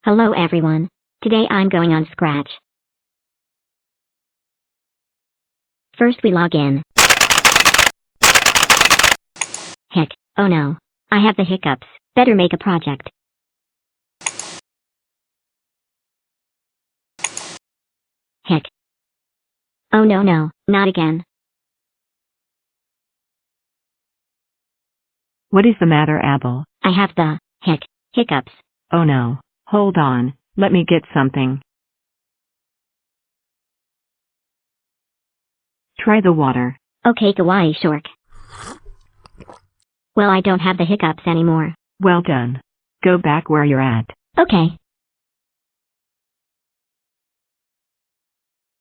Hello everyone. Today I'm going on Scratch. First we log in. Heck, oh no. I have the hiccups. Better make a project. Heck. Oh no, not again. What is the matter, Abble? I have the hiccups. Oh no. Hold on, let me get something. Try the water. Okay, Kawaii Shork. Well, I don't have the hiccups anymore. Well done. Go back where you're at. Okay.